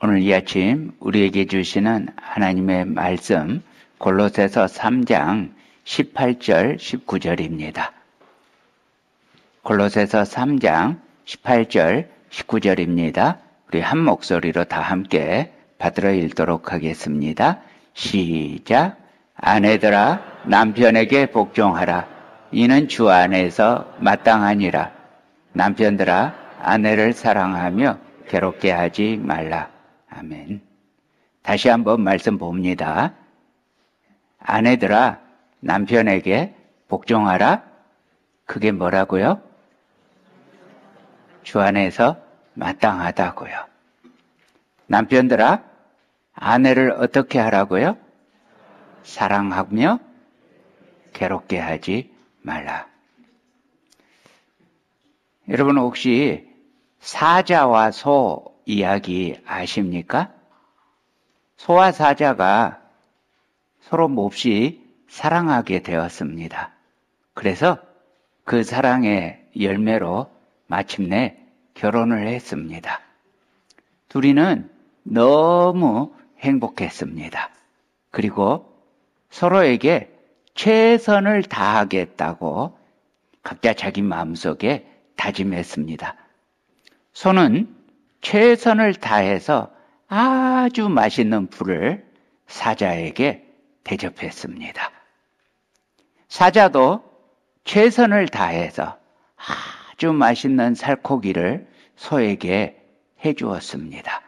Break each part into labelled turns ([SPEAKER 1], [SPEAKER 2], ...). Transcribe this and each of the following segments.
[SPEAKER 1] 오늘 이 아침 우리에게 주시는 하나님의 말씀 골로새서 3장 18절 19절입니다. 골로새서 3장 18절 19절입니다. 우리 한 목소리로 다 함께 받들어 읽도록 하겠습니다. 시작. 아내들아 남편에게 복종하라. 이는 주 안에서 마땅하니라. 남편들아 아내를 사랑하며 괴롭게 하지 말라. 아멘. 다시 한번 말씀 봅니다. 아내들아 남편에게 복종하라. 그게 뭐라고요? 주 안에서 마땅하다고요. 남편들아 아내를 어떻게 하라고요? 사랑하며 괴롭게 하지 말라. 여러분 혹시 사자와 소 이야기 아십니까? 소와 사자가 서로 몹시 사랑하게 되었습니다. 그래서 그 사랑의 열매로 마침내 결혼을 했습니다. 둘이는 너무 행복했습니다. 그리고 서로에게 최선을 다하겠다고 각자 자기 마음속에 다짐했습니다. 소는 최선을 다해서 아주 맛있는 풀을 사자에게 대접했습니다. 사자도 최선을 다해서 아주 맛있는 살코기를 소에게 해주었습니다.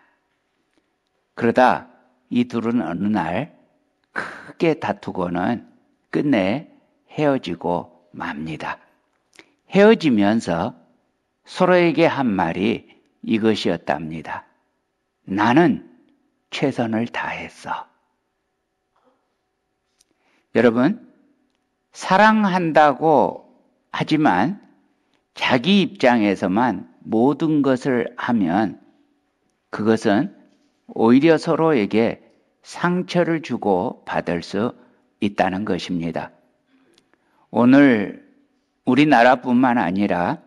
[SPEAKER 1] 그러다 이 둘은 어느 날 크게 다투고는 끝내 헤어지고 맙니다. 헤어지면서 서로에게 한 말이 이것이었답니다. 나는 최선을 다했어. 여러분, 사랑한다고 하지만 자기 입장에서만 모든 것을 하면 그것은 오히려 서로에게 상처를 주고 받을 수 있다는 것입니다. 오늘 우리나라뿐만 아니라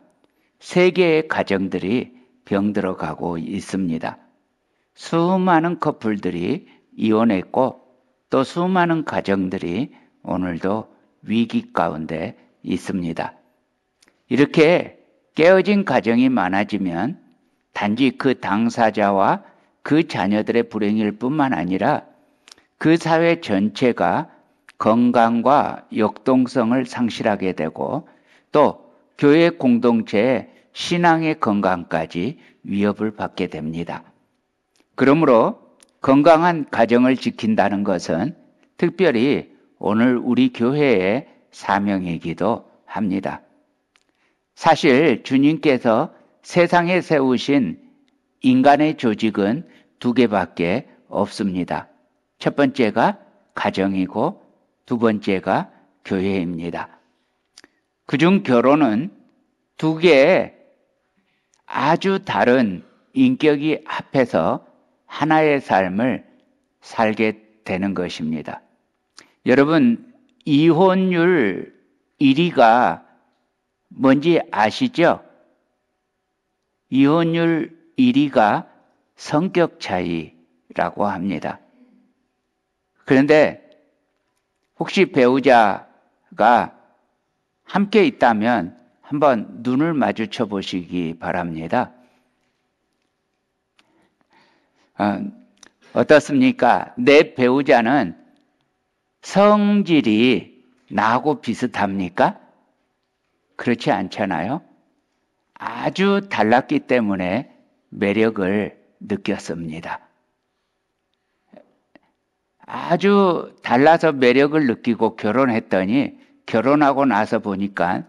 [SPEAKER 1] 세계의 가정들이 병들어가고 있습니다. 수많은 커플들이 이혼했고 또 수많은 가정들이 오늘도 위기 가운데 있습니다. 이렇게 깨어진 가정이 많아지면 단지 그 당사자와 그 자녀들의 불행일 뿐만 아니라 그 사회 전체가 건강과 역동성을 상실하게 되고 또 교회 공동체의 신앙의 건강까지 위협을 받게 됩니다. 그러므로 건강한 가정을 지킨다는 것은 특별히 오늘 우리 교회의 사명이기도 합니다. 사실 주님께서 세상에 세우신 인간의 조직은 두 개밖에 없습니다. 첫 번째가 가정이고 두 번째가 교회입니다. 그중 결혼은 두 개의 아주 다른 인격이 합해서 하나의 삶을 살게 되는 것입니다. 여러분, 이혼율 1위가 뭔지 아시죠? 이혼율 1위가 성격 차이라고 합니다. 그런데 혹시 배우자가 함께 있다면 한번 눈을 마주쳐 보시기 바랍니다. 어떻습니까? 내 배우자는 성질이 나하고 비슷합니까? 그렇지 않잖아요. 아주 달랐기 때문에 매력을 느꼈습니다. 아주 달라서 매력을 느끼고 결혼했더니 결혼하고 나서 보니까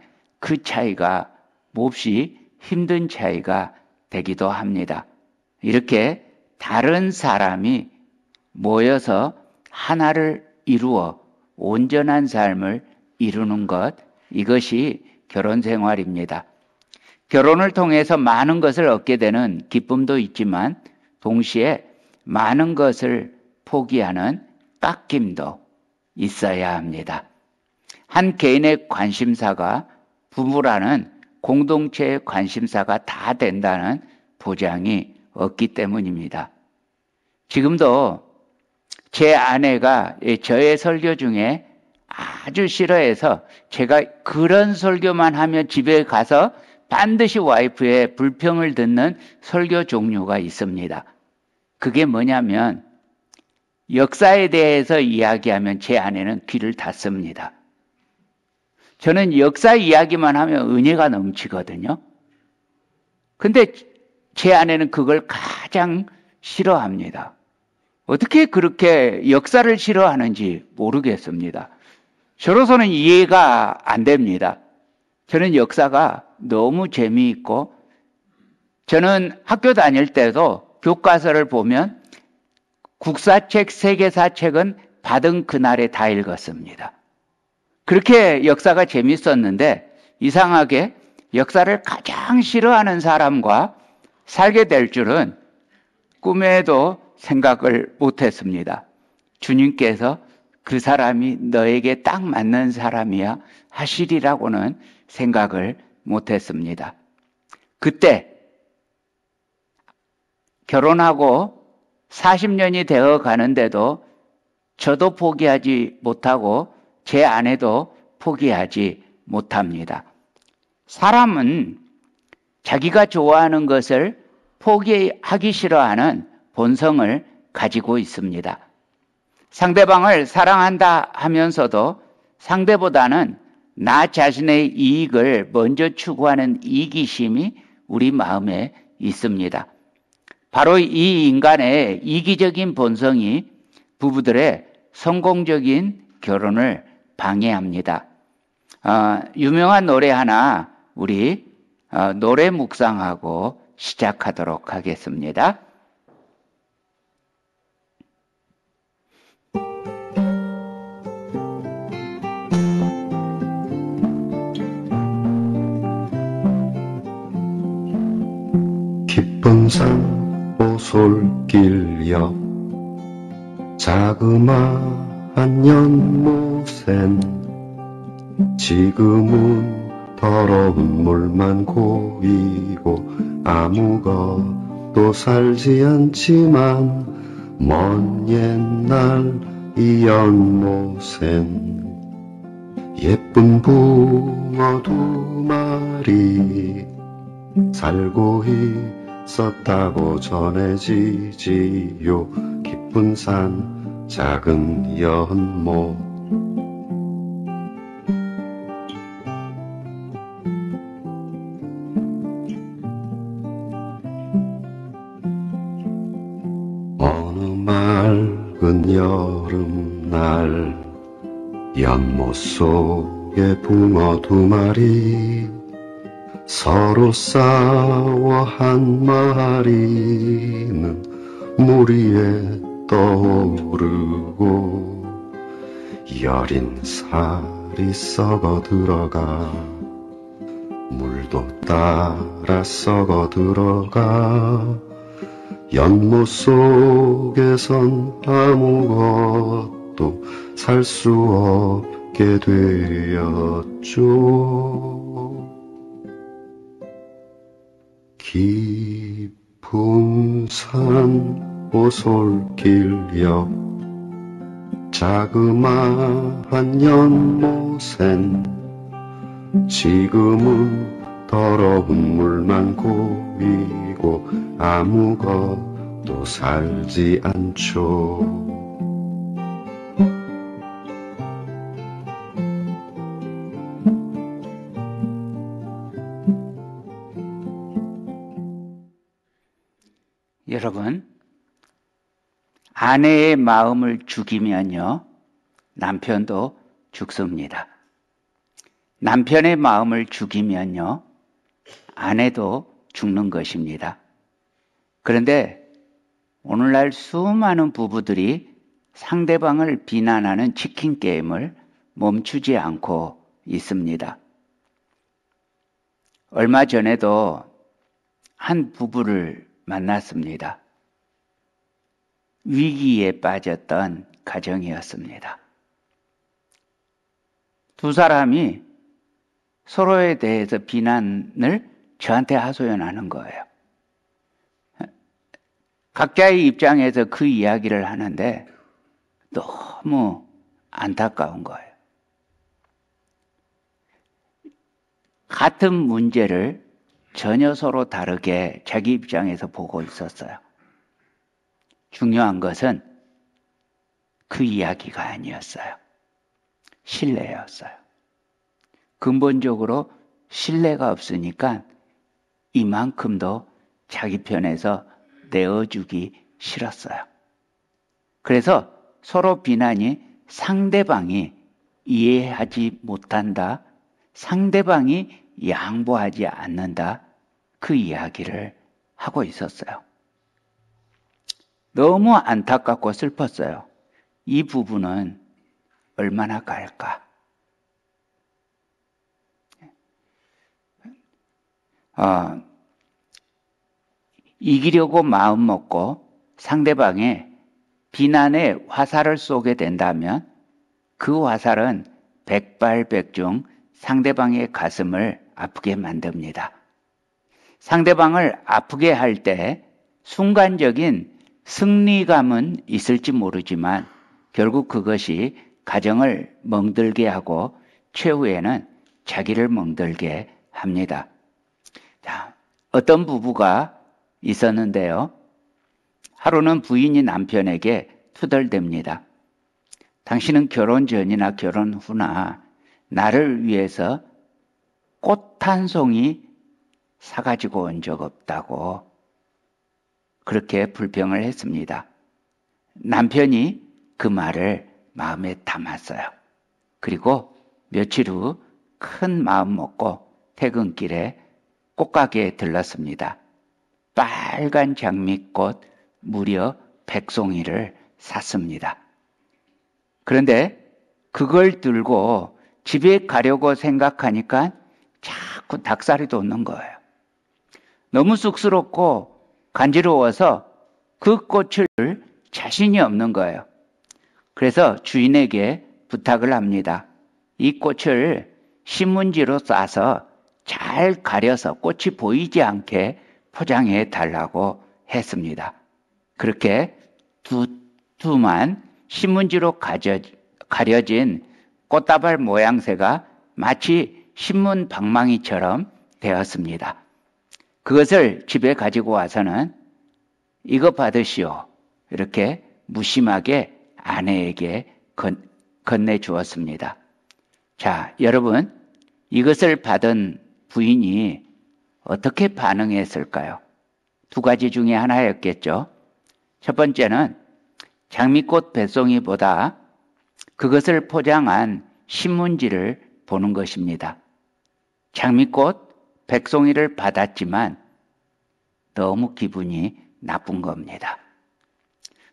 [SPEAKER 1] 그 차이가 몹시 힘든 차이가 되기도 합니다. 이렇게 다른 사람이 모여서 하나를 이루어 온전한 삶을 이루는 것, 이것이 결혼 생활입니다. 결혼을 통해서 많은 것을 얻게 되는 기쁨도 있지만 동시에 많은 것을 포기하는 깎임도 있어야 합니다. 한 개인의 관심사가 부부라는 공동체의 관심사가 다 된다는 보장이 없기 때문입니다. 지금도 제 아내가 저의 설교 중에 아주 싫어해서 제가 그런 설교만 하면 집에 가서 반드시 와이프의 불평을 듣는 설교 종류가 있습니다. 그게 뭐냐면 역사에 대해서 이야기하면 제 아내는 귀를 닫습니다. 저는 역사 이야기만 하면 은혜가 넘치거든요. 근데 제 아내는 그걸 가장 싫어합니다. 어떻게 그렇게 역사를 싫어하는지 모르겠습니다. 저로서는 이해가 안 됩니다. 저는 역사가 너무 재미있고, 저는 학교 다닐 때도 교과서를 보면 국사책, 세계사책은 받은 그날에 다 읽었습니다. 그렇게 역사가 재밌었는데 이상하게 역사를 가장 싫어하는 사람과 살게 될 줄은 꿈에도 생각을 못했습니다. 주님께서 그 사람이 너에게 딱 맞는 사람이야 하시리라고는 생각을 못했습니다. 그때 결혼하고 40년이 되어 가는데도 저도 포기하지 못하고 제 아내도 포기하지 못합니다. 사람은 자기가 좋아하는 것을 포기하기 싫어하는 본성을 가지고 있습니다. 상대방을 사랑한다 하면서도 상대보다는 나 자신의 이익을 먼저 추구하는 이기심이 우리 마음에 있습니다. 바로 이 인간의 이기적인 본성이 부부들의 성공적인 결혼을 방해합니다. 유명한 노래 하나 우리 노래 묵상하고 시작하도록 하겠습니다.
[SPEAKER 2] 깊은 산 오솔길 옆 자그마한 연못엔 지금은 더러운 물만 고이고 아무것도 살지 않지만 먼 옛날 이 연못엔 예쁜 붕어 2마리 살고 있었다고 전해지지요. 깊은 산 작은 연못 어느 맑은 여름날 연못 속에 붕어 2마리 서로 싸워 한 마리는 물 위에 떠오르고 여린 살이 썩어 들어가 물도 따라 썩어 들어가 연못 속에선 아무것도 살 수 없게 되었죠. 깊은 산 오솔길 옆 자그마한 연못엔 지금은 더러운 물만 고이고 아무것도 살지 않죠.
[SPEAKER 1] 여러분, 아내의 마음을 죽이면요, 남편도 죽습니다. 남편의 마음을 죽이면요, 아내도 죽는 것입니다. 그런데 오늘날 수많은 부부들이 상대방을 비난하는 치킨 게임을 멈추지 않고 있습니다. 얼마 전에도 한 부부를 만났습니다. 위기에 빠졌던 가정이었습니다. 두 사람이 서로에 대해서 비난을 저한테 하소연하는 거예요. 각자의 입장에서 그 이야기를 하는데 너무 안타까운 거예요. 같은 문제를 전혀 서로 다르게 자기 입장에서 보고 있었어요. 중요한 것은 그 이야기가 아니었어요. 신뢰였어요. 근본적으로 신뢰가 없으니까 이만큼도 자기 편에서 내어주기 싫었어요. 그래서 서로 비난이 상대방이 이해하지 못한다, 상대방이 양보하지 않는다, 그 이야기를 하고 있었어요. 너무 안타깝고 슬펐어요. 이 부부는 얼마나 갈까? 이기려고 마음 먹고 상대방의 비난에 화살을 쏘게 된다면 그 화살은 백발백중 상대방의 가슴을 아프게 만듭니다. 상대방을 아프게 할 때 순간적인 승리감은 있을지 모르지만 결국 그것이 가정을 멍들게 하고 최후에는 자기를 멍들게 합니다. 자, 어떤 부부가 있었는데요. 하루는 부인이 남편에게 투덜댑니다. 당신은 결혼 전이나 결혼 후나 나를 위해서 꽃 한 송이 사가지고 온 적 없다고 그렇게 불평을 했습니다. 남편이 그 말을 마음에 담았어요. 그리고 며칠 후 큰 마음 먹고 퇴근길에 꽃가게에 들렀습니다. 빨간 장미꽃 무려 100송이를 샀습니다. 그런데 그걸 들고 집에 가려고 생각하니까 자꾸 닭살이 돋는 거예요. 너무 쑥스럽고 간지러워서 그 꽃을 자신이 없는 거예요. 그래서 주인에게 부탁을 합니다. 이 꽃을 신문지로 싸서 잘 가려서 꽃이 보이지 않게 포장해 달라고 했습니다. 그렇게 두툼한 신문지로 가려진 꽃다발 모양새가 마치 신문 방망이처럼 되었습니다. 그것을 집에 가지고 와서는 이거 받으시오. 이렇게 무심하게 아내에게 건네주었습니다. 자, 여러분, 이것을 받은 부인이 어떻게 반응했을까요? 두 가지 중에 하나였겠죠. 첫 번째는 장미꽃 배송이보다 그것을 포장한 신문지를 보는 것입니다. 장미꽃 백송이를 받았지만 너무 기분이 나쁜 겁니다.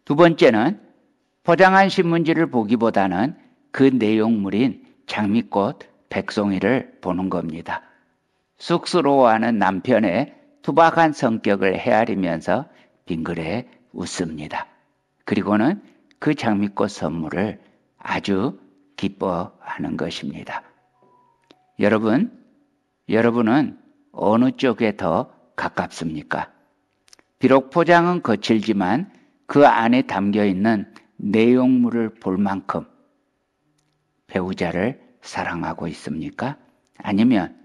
[SPEAKER 1] 두 번째는 포장한 신문지를 보기보다는 그 내용물인 장미꽃 백송이를 보는 겁니다. 쑥스러워하는 남편의 투박한 성격을 헤아리면서 빙그레 웃습니다. 그리고는 그 장미꽃 선물을 아주 기뻐하는 것입니다. 여러분은 어느 쪽에 더 가깝습니까? 비록 포장은 거칠지만 그 안에 담겨있는 내용물을 볼 만큼 배우자를 사랑하고 있습니까? 아니면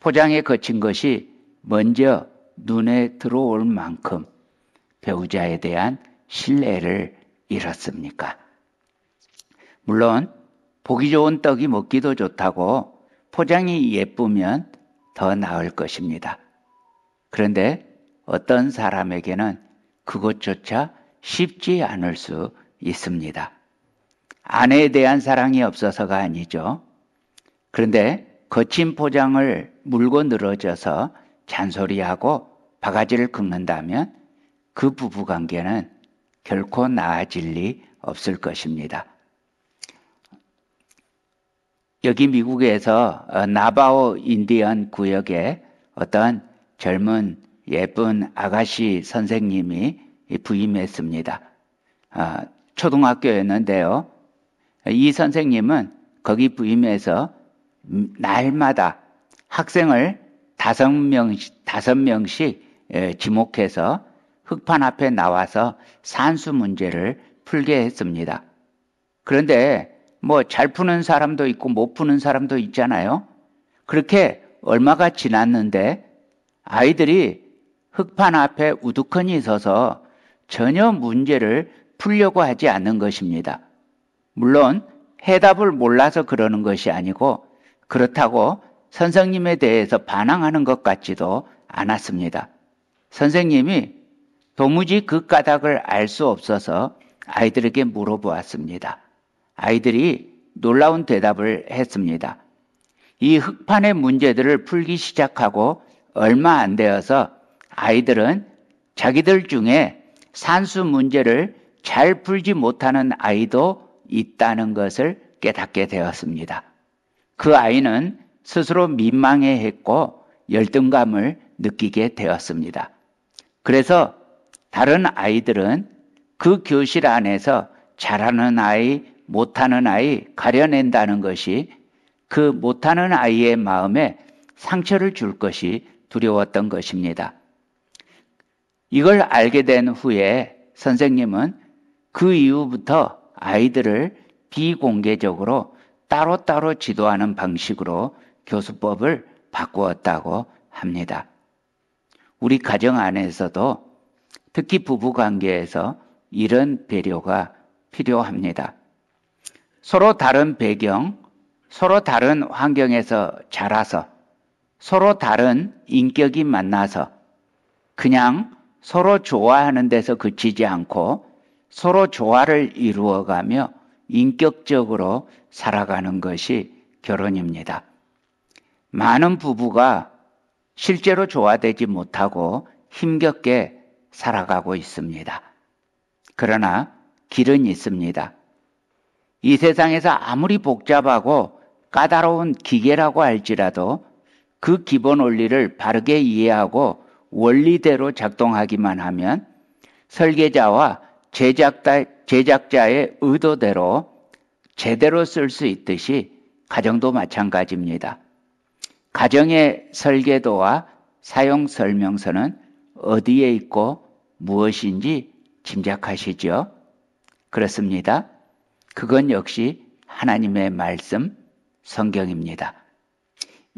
[SPEAKER 1] 포장에 거친 것이 먼저 눈에 들어올 만큼 배우자에 대한 신뢰를 잃었습니까? 물론 보기 좋은 떡이 먹기도 좋다고 포장이 예쁘면 더 나을 것입니다. 그런데 어떤 사람에게는 그것조차 쉽지 않을 수 있습니다. 아내에 대한 사랑이 없어서가 아니죠. 그런데 거친 포장을 물고 늘어져서 잔소리하고 바가지를 긁는다면 그 부부관계는 결코 나아질 리 없을 것입니다. 여기 미국에서 나바오 인디언 구역에 어떤 젊은 예쁜 아가씨 선생님이 부임했습니다. 초등학교였는데요. 이 선생님은 거기 부임해서 날마다 학생을 5명씩 지목해서 흑판 앞에 나와서 산수 문제를 풀게 했습니다. 그런데 뭐 잘 푸는 사람도 있고 못 푸는 사람도 있잖아요. 그렇게 얼마가 지났는데 아이들이 흑판 앞에 우두커니 서서 전혀 문제를 풀려고 하지 않는 것입니다. 물론 해답을 몰라서 그러는 것이 아니고 그렇다고 선생님에 대해서 반항하는 것 같지도 않았습니다. 선생님이 도무지 그 까닭을 알 수 없어서 아이들에게 물어보았습니다. 아이들이 놀라운 대답을 했습니다. 이 흑판의 문제들을 풀기 시작하고 얼마 안 되어서 아이들은 자기들 중에 산수 문제를 잘 풀지 못하는 아이도 있다는 것을 깨닫게 되었습니다. 그 아이는 스스로 민망해했고 열등감을 느끼게 되었습니다. 그래서 다른 아이들은 그 교실 안에서 잘하는 아이, 못하는 아이 가려낸다는 것이 그 못하는 아이의 마음에 상처를 줄 것이 두려웠던 것입니다. 이걸 알게 된 후에 선생님은 그 이후부터 아이들을 비공개적으로 따로따로 지도하는 방식으로 교수법을 바꾸었다고 합니다. 우리 가정 안에서도 특히 부부 관계에서 이런 배려가 필요합니다. 서로 다른 배경, 서로 다른 환경에서 자라서 서로 다른 인격이 만나서 그냥 서로 좋아하는 데서 그치지 않고 서로 조화를 이루어가며 인격적으로 살아가는 것이 결혼입니다. 많은 부부가 실제로 조화되지 못하고 힘겹게 살아가고 있습니다. 그러나 길은 있습니다. 이 세상에서 아무리 복잡하고 까다로운 기계라고 할지라도 그 기본 원리를 바르게 이해하고 원리대로 작동하기만 하면 설계자와 제작자의 의도대로 제대로 쓸 수 있듯이 가정도 마찬가지입니다. 가정의 설계도와 사용 설명서는 어디에 있고 무엇인지 짐작하시죠? 그렇습니다. 그건 역시 하나님의 말씀, 성경입니다.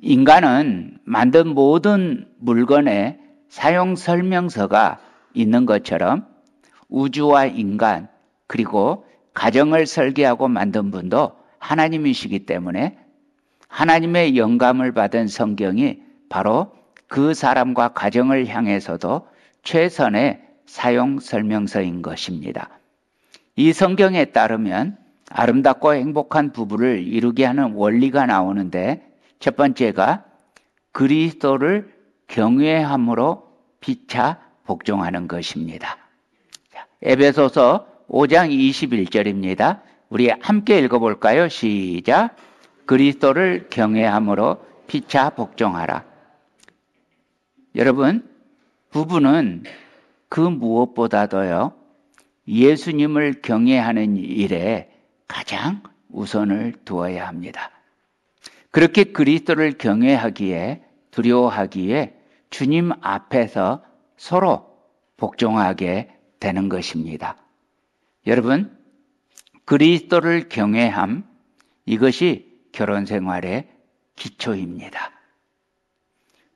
[SPEAKER 1] 인간은 만든 모든 물건에 사용 설명서가 있는 것처럼 우주와 인간 그리고 가정을 설계하고 만든 분도 하나님이시기 때문에 하나님의 영감을 받은 성경이 바로 그 사람과 가정을 향해서도 최선의 사용 설명서인 것입니다. 이 성경에 따르면 아름답고 행복한 부부를 이루게 하는 원리가 나오는데 첫 번째가 그리스도를 경외함으로 피차 복종하는 것입니다. 에베소서 5장 21절입니다. 우리 함께 읽어볼까요? 시작. 그리스도를 경외함으로 피차 복종하라. 여러분, 부부는 그 무엇보다도요, 예수님을 경외하는 일에 가장 우선을 두어야 합니다. 그렇게 그리스도를 경외하기에, 두려워하기에 주님 앞에서 서로 복종하게 되는 것입니다. 여러분, 그리스도를 경외함, 이것이 결혼 생활의 기초입니다.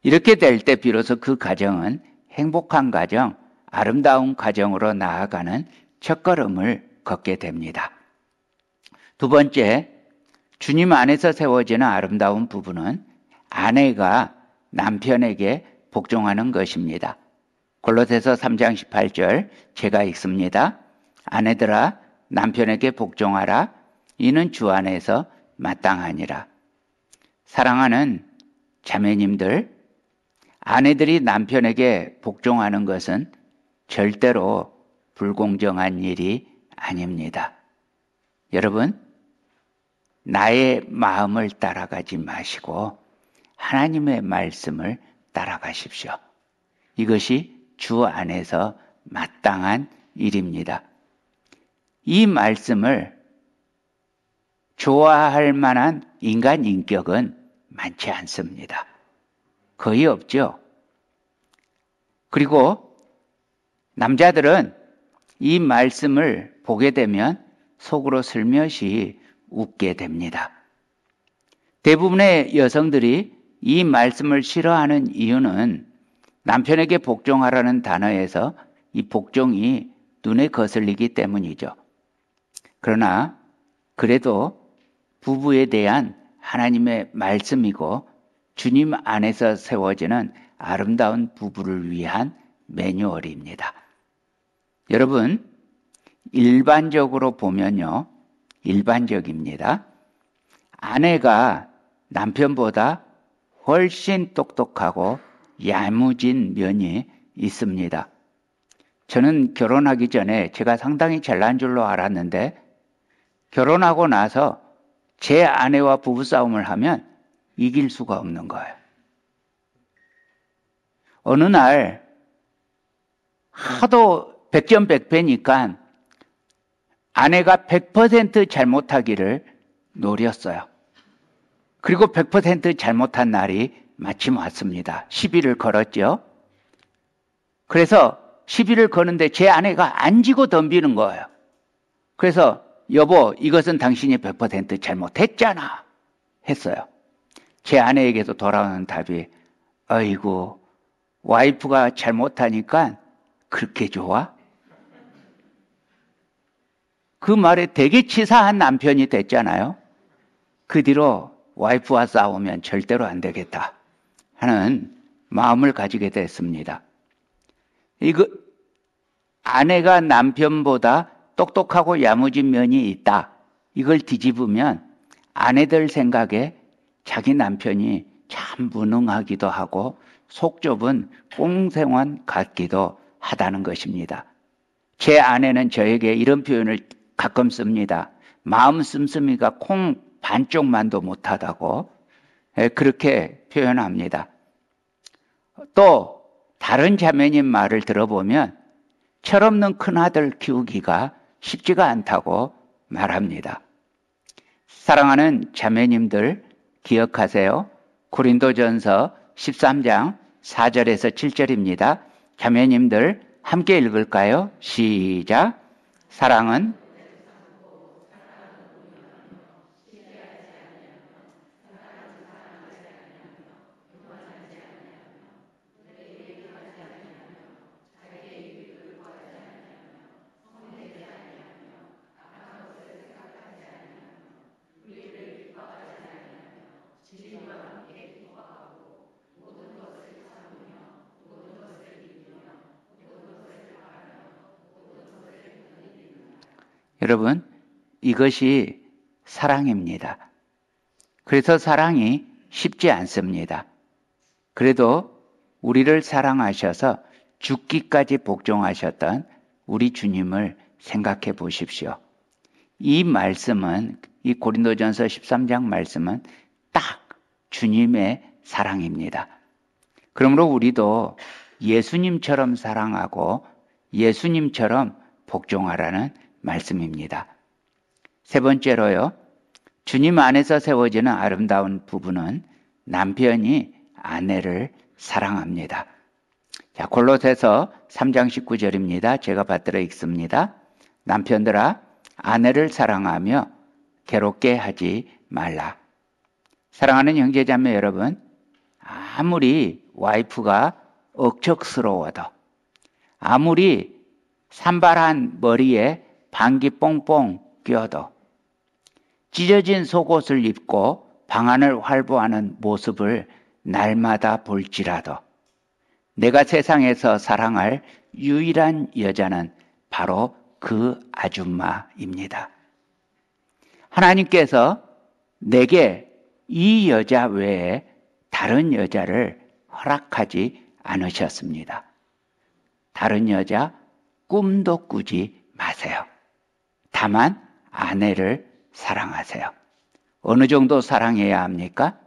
[SPEAKER 1] 이렇게 될 때 비로소 그 가정은 행복한 가정, 아름다운 가정으로 나아가는 첫걸음을 걷게 됩니다. 두 번째, 주님 안에서 세워지는 아름다운 부부는 아내가 남편에게 복종하는 것입니다. 골로새서 3장 18절 제가 읽습니다. 아내들아 남편에게 복종하라. 이는 주 안에서 마땅하니라. 사랑하는 자매님들, 아내들이 남편에게 복종하는 것은 절대로 불공정한 일이 아닙니다. 여러분, 나의 마음을 따라가지 마시고 하나님의 말씀을 따라가십시오. 이것이 주 안에서 마땅한 일입니다. 이 말씀을 좋아할 만한 인간 인격은 많지 않습니다. 거의 없죠. 그리고 남자들은 이 말씀을 보게 되면 속으로 슬며시 웃게 됩니다. 대부분의 여성들이 이 말씀을 싫어하는 이유는 남편에게 복종하라는 단어에서 이 복종이 눈에 거슬리기 때문이죠. 그러나 그래도 부부에 대한 하나님의 말씀이고 주님 안에서 세워지는 아름다운 부부를 위한 매뉴얼입니다. 여러분, 일반적으로 보면요, 일반적입니다. 아내가 남편보다 훨씬 똑똑하고 야무진 면이 있습니다. 저는 결혼하기 전에 제가 상당히 잘난 줄로 알았는데 결혼하고 나서 제 아내와 부부싸움을 하면 이길 수가 없는 거예요. 어느 날 하도 백전백패니까 아내가 100% 잘못하기를 노렸어요. 그리고 100% 잘못한 날이 마침 왔습니다. 시비를 걸었죠. 그래서 시비를 거는데 제 아내가 안 지고 덤비는 거예요. 그래서 여보, 이것은 당신이 100% 잘못했잖아 했어요. 제 아내에게도 돌아오는 답이 아이고, 와이프가 잘못하니까 그렇게 좋아? 그 말에 되게 치사한 남편이 됐잖아요. 그 뒤로 와이프와 싸우면 절대로 안 되겠다 하는 마음을 가지게 됐습니다. 아내가 남편보다 똑똑하고 야무진 면이 있다. 이걸 뒤집으면 아내들 생각에 자기 남편이 참 무능하기도 하고 속 좁은 꽁생원 같기도 하다는 것입니다. 제 아내는 저에게 이런 표현을 가끔 씁니다. 마음 씀씀이가 콩 반쪽만도 못하다고 그렇게 표현합니다. 또 다른 자매님 말을 들어보면 철없는 큰아들 키우기가 쉽지가 않다고 말합니다. 사랑하는 자매님들 기억하세요. 고린도전서 13장 4절에서 7절입니다. 자매님들 함께 읽을까요? 시작. 사랑은 여러분, 이것이 사랑입니다. 그래서 사랑이 쉽지 않습니다. 그래도 우리를 사랑하셔서 죽기까지 복종하셨던 우리 주님을 생각해 보십시오. 이 말씀은, 이 고린도전서 13장 말씀은 딱 주님의 사랑입니다. 그러므로 우리도 예수님처럼 사랑하고 예수님처럼 복종하라는 말씀입니다. 세 번째로요, 주님 안에서 세워지는 아름다운 부부는 남편이 아내를 사랑합니다. 자, 골로새서 3장 19절입니다. 제가 받들어 읽습니다. 남편들아, 아내를 사랑하며 괴롭게 하지 말라. 사랑하는 형제자매 여러분, 아무리 와이프가 억척스러워도, 아무리 산발한 머리에 방귀 뽕뽕 뀌어도, 찢어진 속옷을 입고 방안을 활보하는 모습을 날마다 볼지라도 내가 세상에서 사랑할 유일한 여자는 바로 그 아줌마입니다. 하나님께서 내게 이 여자 외에 다른 여자를 허락하지 않으셨습니다. 다른 여자 꿈도 꾸지 마세요. 다만 아내를 사랑하세요. 어느 정도 사랑해야 합니까?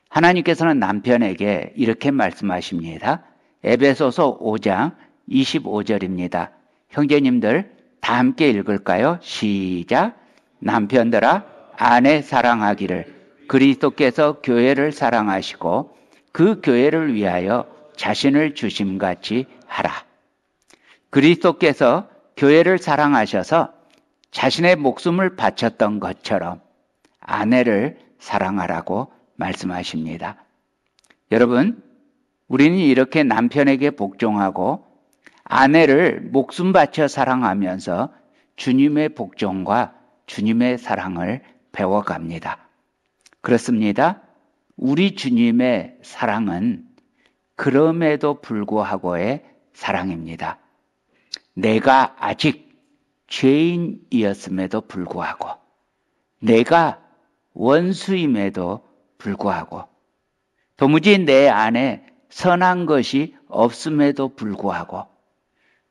[SPEAKER 1] 하나님께서는 남편에게 이렇게 말씀하십니다. 에베소서 5장 25절입니다. 형제님들 다 함께 읽을까요? 시작. 남편들아 아내 사랑하기를 그리스도께서 교회를 사랑하시고 그 교회를 위하여 자신을 주심같이 하라. 그리스도께서 교회를 사랑하셔서 자신의 목숨을 바쳤던 것처럼 아내를 사랑하라고 말씀하십니다. 여러분, 우리는 이렇게 남편에게 복종하고 아내를 목숨 바쳐 사랑하면서 주님의 복종과 주님의 사랑을 배워갑니다. 그렇습니다. 우리 주님의 사랑은 그럼에도 불구하고의 사랑입니다. 내가 아직 죄인이었음에도 불구하고, 내가 원수임에도 불구하고, 도무지 내 안에 선한 것이 없음에도 불구하고,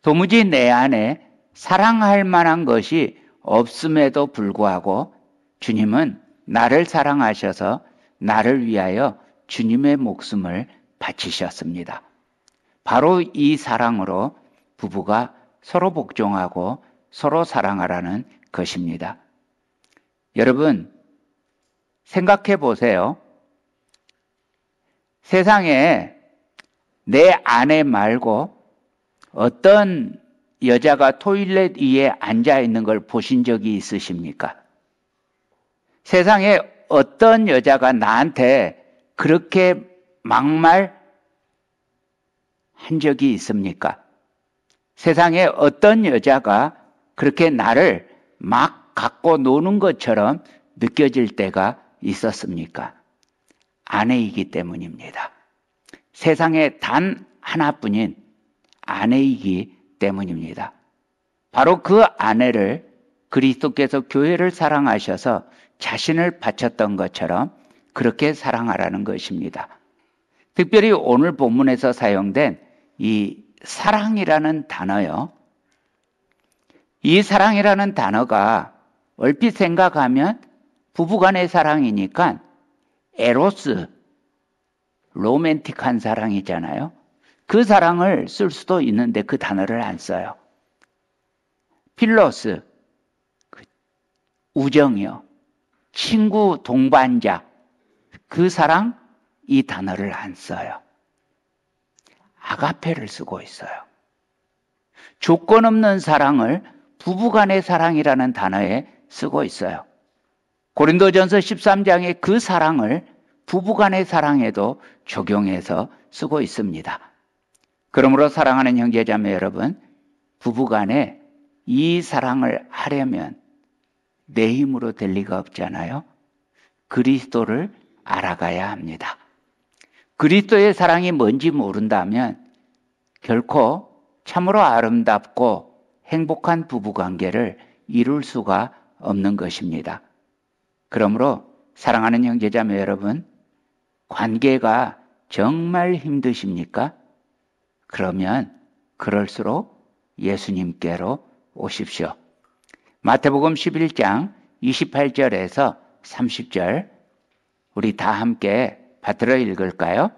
[SPEAKER 1] 도무지 내 안에 사랑할 만한 것이 없음에도 불구하고 주님은 나를 사랑하셔서 나를 위하여 주님의 목숨을 바치셨습니다. 바로 이 사랑으로 부부가 서로 복종하고 서로 사랑하라는 것입니다. 여러분, 생각해 보세요. 세상에 내 아내 말고 어떤 여자가 토일렛 위에 앉아 있는 걸 보신 적이 있으십니까? 세상에 어떤 여자가 나한테 그렇게 막말 한 적이 있습니까? 세상에 어떤 여자가 그렇게 나를 막 갖고 노는 것처럼 느껴질 때가 있었습니까? 아내이기 때문입니다. 세상에 단 하나뿐인 아내이기 때문입니다. 바로 그 아내를 그리스도께서 교회를 사랑하셔서 자신을 바쳤던 것처럼 그렇게 사랑하라는 것입니다. 특별히 오늘 본문에서 사용된 이 사랑이라는 단어요. 이 사랑이라는 단어가 얼핏 생각하면 부부간의 사랑이니까 에로스, 로맨틱한 사랑이잖아요. 그 사랑을 쓸 수도 있는데 그 단어를 안 써요. 필로스, 우정이요. 친구, 동반자, 그 사랑, 이 단어를 안 써요. 아가페를 쓰고 있어요. 조건 없는 사랑을 부부간의 사랑이라는 단어에 쓰고 있어요. 고린도전서 13장에 그 사랑을 부부간의 사랑에도 적용해서 쓰고 있습니다. 그러므로 사랑하는 형제자매 여러분, 부부간에 이 사랑을 하려면 내 힘으로 될 리가 없잖아요. 그리스도를 알아가야 합니다. 그리스도의 사랑이 뭔지 모른다면 결코 참으로 아름답고 행복한 부부관계를 이룰 수가 없는 것입니다. 그러므로 사랑하는 형제자매 여러분, 관계가 정말 힘드십니까? 그러면 그럴수록 예수님께로 오십시오. 마태복음 11장 28절에서 30절 우리 다 함께 받들어 읽을까요?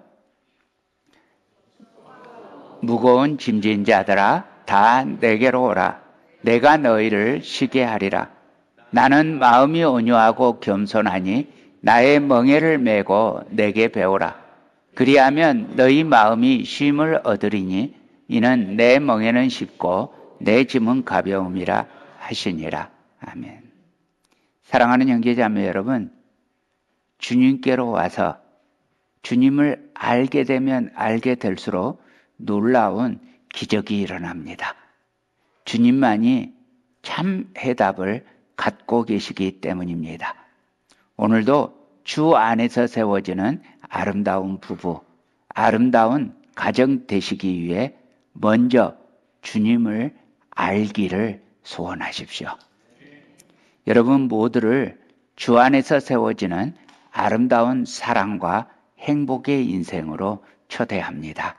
[SPEAKER 1] 무거운 짐진 자들아 다 내게로 오라. 내가 너희를 쉬게 하리라. 나는 마음이 온유하고 겸손하니 나의 멍에를 메고 내게 배우라. 그리하면 너희 마음이 쉼을 얻으리니 이는 내 멍에는 쉽고 내 짐은 가벼움이라 하시니라. 아멘. 사랑하는 형제자매 여러분, 주님께로 와서 주님을 알게 되면 알게 될수록 놀라운 기적이 일어납니다. 주님만이 참 해답을 갖고 계시기 때문입니다. 오늘도 주 안에서 세워지는 아름다운 부부, 아름다운 가정 되시기 위해 먼저 주님을 알기를 소원하십시오. 여러분 모두를 주 안에서 세워지는 아름다운 사랑과 행복의 인생으로 초대합니다.